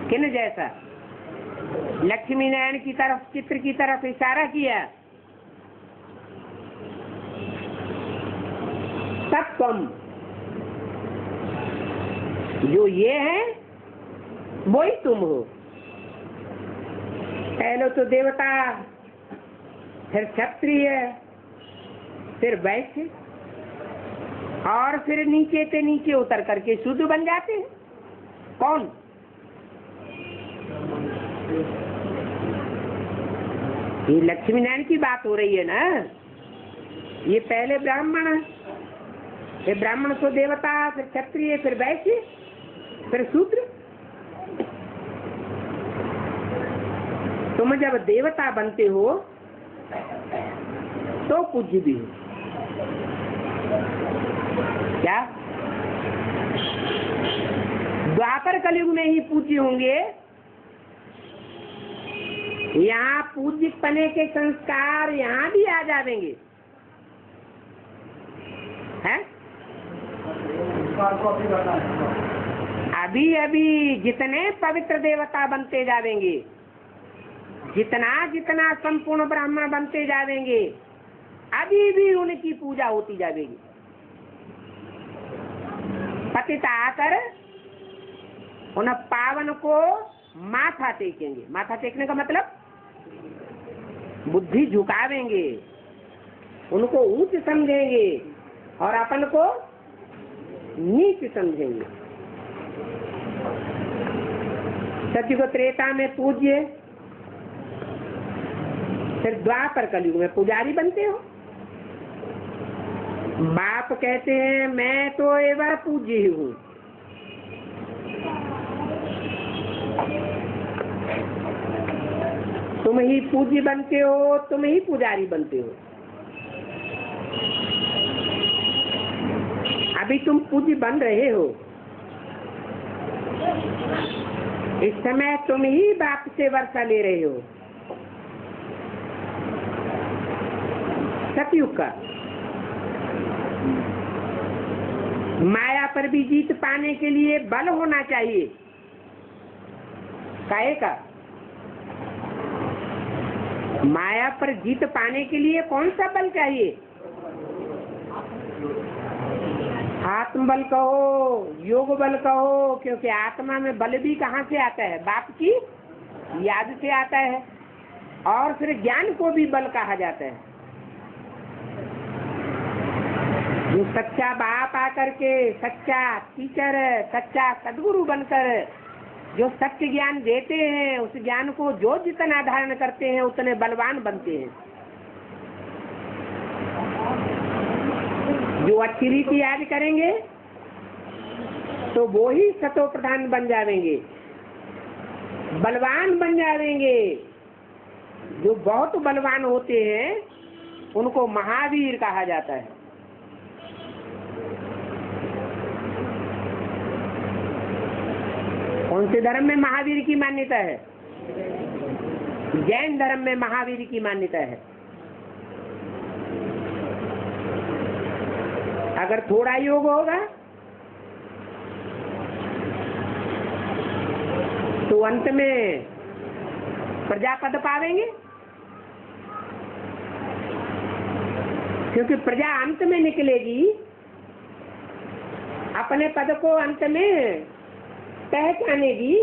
किन जैसा? लक्ष्मी नारायण की तरफ, चित्र की तरफ इशारा किया। सत्वम, जो ये है वो ही तुम हो। पहले तो देवता, फिर क्षत्रिय, फिर वैश्य, और फिर नीचे से नीचे उतर करके शुद्ध बन जाते हैं। कौन? ये लक्ष्मी नारायण की बात हो रही है ना। ये पहले ब्राह्मण, फिर ब्राह्मण तो देवता, फिर क्षत्रिय, फिर वैश्य, फिर शूद्र। तुम जब देवता बनते हो तो पूज्य भी हो। क्या? द्वापर कलयुग में ही पूज्य होंगे। यहाँ पूज्य पने के संस्कार यहाँ भी आ जाएंगे, हैं? अभी अभी जितने पवित्र देवता बनते जाएंगे, जितना जितना संपूर्ण ब्राह्मण बनते जाएंगे, अभी भी उनकी पूजा होती जाएगी। पतित आकर उन पावन को माथा टेकेंगे। माथा टेकने का मतलब बुद्धि झुकावेंगे, उनको ऊंच समझेंगे और अपन को नीच समझेंगे। सतयुग त्रेता में पूज्य, फिर द्वापर कलयुग में पुजारी बनते हो। बाप कहते हैं मैं तो एवं पूज्य ही हूँ। तुम ही पूज्य बनते हो, तुम ही पुजारी बनते हो। अभी तुम पूज्य बन रहे हो। इस समय तुम ही बाप से वर्षा ले रहे हो। सतयुग का माया पर भी जीत पाने के लिए बल होना चाहिए। काहे का? माया पर जीत पाने के लिए कौन सा बल चाहिए? आत्मबल कहो, योग बल कहो, क्योंकि आत्मा में बल भी कहाँ से आता है? बाप की याद से आता है। और फिर ज्ञान को भी बल कहा जाता है। जो सच्चा बाप आकर के, सच्चा टीचर, सच्चा सदगुरु बनकर जो सत्य ज्ञान देते हैं, उस ज्ञान को जो जितना धारण करते हैं उतने बलवान बनते हैं। जो अच्छी रीति याद करेंगे तो वो ही सतो प्रधान बन जाएंगे, बलवान बन जाएंगे। जो बहुत बलवान होते हैं उनको महावीर कहा जाता है। कौन से धर्म में महावीर की मान्यता है? जैन धर्म में महावीर की मान्यता है। अगर थोड़ा योग होगा तो अंत में प्रजापद पावेंगे, क्योंकि प्रजा अंत में निकलेगी। अपने पद को अंत में पहचानेगी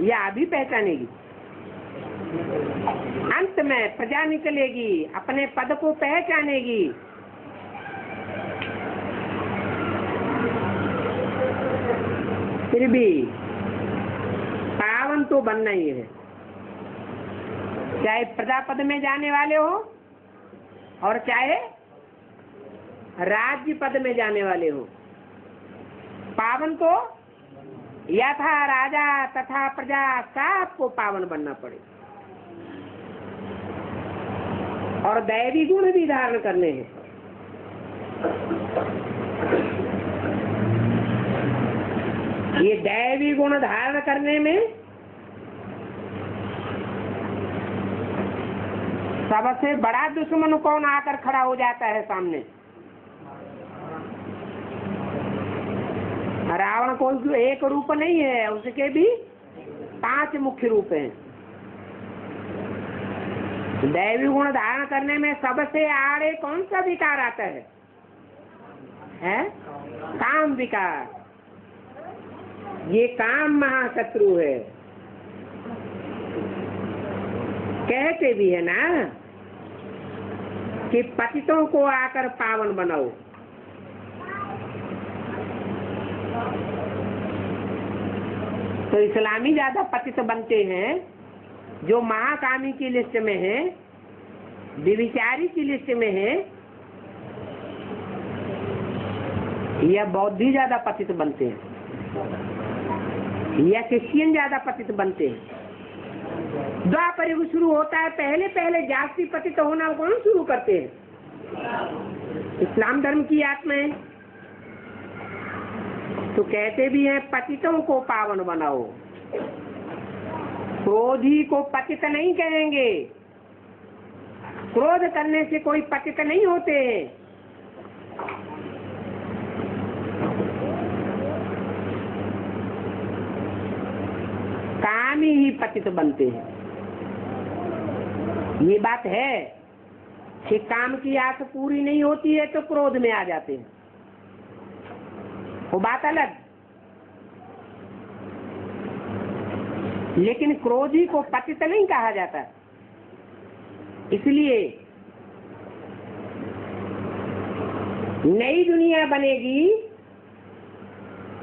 या अभी पहचानेगी? अंत में प्रजा निकलेगी, अपने पद को पहचानेगी। फिर भी पावन तो बनना ही है, चाहे प्रजापद में जाने वाले हो और चाहे राज्य पद में जाने वाले हो, पावन तो यथा राजा तथा प्रजा सबको पावन बनना पड़े और दैवी गुण भी धारण करने हैं। ये दैवी गुण धारण करने में सबसे बड़ा दुश्मन कौन आकर खड़ा हो जाता है सामने? रावण कोई एक रूप नहीं है, उसके भी 5 मुख्य रूप हैं। दैवी गुण धारण करने में सबसे आड़े कौन सा विकार आता है? काम विकार। ये काम महाशत्रु है। कहते भी है ना कि पतितों को आकर पावन बनाओ। तो इस्लामी ज्यादा पतित बनते हैं, जो महाकामी की लिस्ट में है, व्यभिचारी की लिस्ट में है, या बौद्धी ज्यादा पतित बनते हैं, या क्रिश्चियन ज्यादा पतित बनते हैं। द्वापर युग शुरू होता है, पहले पहले जाति पतित होना कौन शुरू करते हैं? इस्लाम धर्म की आत्माएं। तो कहते भी हैं पतितों को पावन बनाओ। क्रोधी को पतित नहीं कहेंगे, क्रोध करने से कोई पतित नहीं होते। कामी ही पतित बनते हैं। ये बात है कि काम की आस पूरी नहीं होती है तो क्रोध में आ जाते हैं, वो बात अलग। लेकिन क्रोधी को पतित नहीं कहा जाता। इसलिए नई दुनिया बनेगी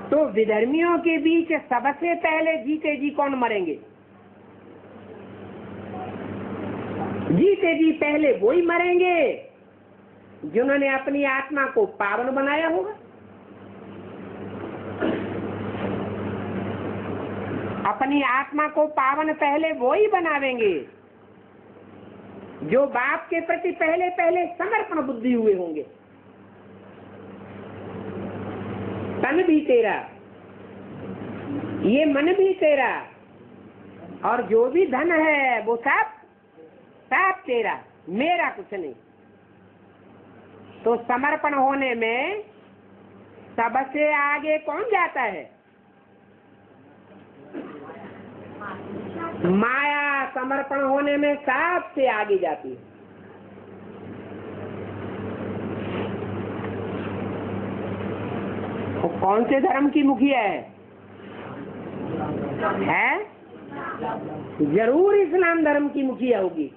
तो विधर्मियों के बीच सबसे पहले जीते जी कौन मरेंगे? जीते जी पहले वही मरेंगे जिन्होंने अपनी आत्मा को पावन बनाया होगा। अपनी आत्मा को पावन पहले वही बनावेंगे जो बाप के प्रति पहले पहले समर्पण बुद्धि हुए होंगे। तन भी तेरा, ये मन भी तेरा, और जो भी धन है वो सब तेरा, मेरा कुछ नहीं। तो समर्पण होने में सबसे आगे कौन जाता है? माया समर्पण होने में सबसे आगे जाती है। तो कौन से धर्म की मुखिया है? जरूर इस्लाम धर्म की मुखिया होगी।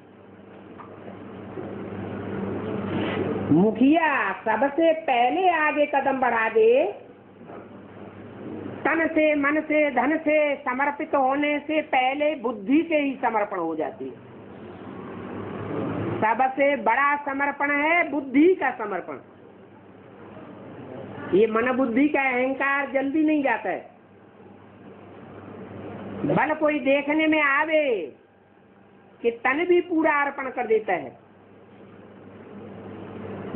मुखिया सबसे पहले आगे कदम बढ़ा दे, तन से, मन से, धन से समर्पित होने से पहले बुद्धि से ही समर्पण हो जाती है। सबसे बड़ा समर्पण है बुद्धि का समर्पण। ये मन बुद्धि का अहंकार जल्दी नहीं जाता है। बल कोई देखने में आवे कि तन भी पूरा अर्पण कर देता है,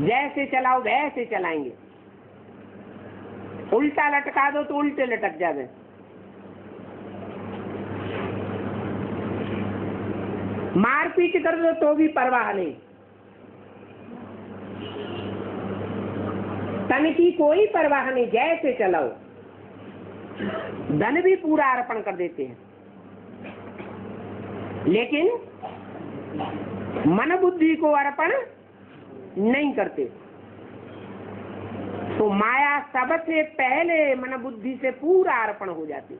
जैसे चलाओ वैसे चलाएंगे। उल्टा लटका दो तो उल्टे लटक जावे। मारपीट कर दो तो भी परवाह नहीं। तन की कोई परवाह नहीं, जैसे चलाओ। धन भी पूरा अर्पण कर देते हैं, लेकिन मन बुद्धि को अर्पण नहीं करते। तो माया सबसे पहले मन बुद्धि से पूरा अर्पण हो जाती।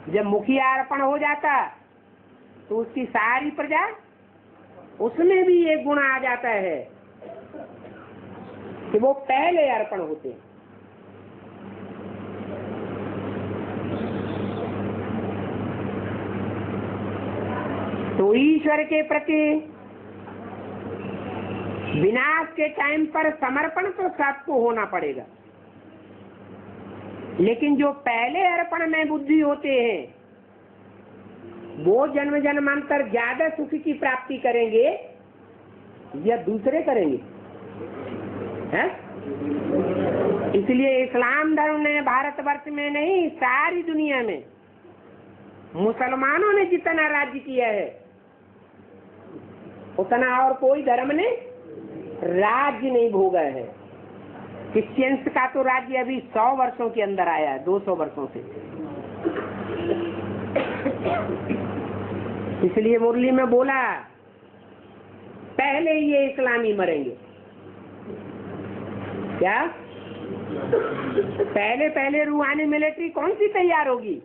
जब मुखिया अर्पण हो जाता तो उसकी सारी प्रजा, उसमें भी एक गुण आ जाता है कि वो पहले अर्पण होते। तो ईश्वर के प्रति विनाश के टाइम पर समर्पण तो सबको होना पड़ेगा, लेकिन जो पहले अर्पण में बुद्धि होते हैं वो जन्म जन्मांतर ज्यादा सुख की प्राप्ति करेंगे या दूसरे करेंगे, हैं? इसलिए इस्लाम धर्म ने भारतवर्ष में नहीं, सारी दुनिया में मुसलमानों ने जितना राज्य किया है उतना और कोई धर्म ने राज्य नहीं भोगा है। क्रिश्चियंस का तो राज्य अभी 100 वर्षों के अंदर आया है, 200 वर्षों से। इसलिए मुरली में बोला पहले ये इस्लामी मरेंगे। क्या पहले रूहानी मिलिट्री कौन सी तैयार होगी?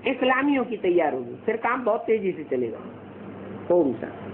इस्लामियों की तैयार होगी, फिर काम बहुत तेजी से चलेगा। ओम शांति।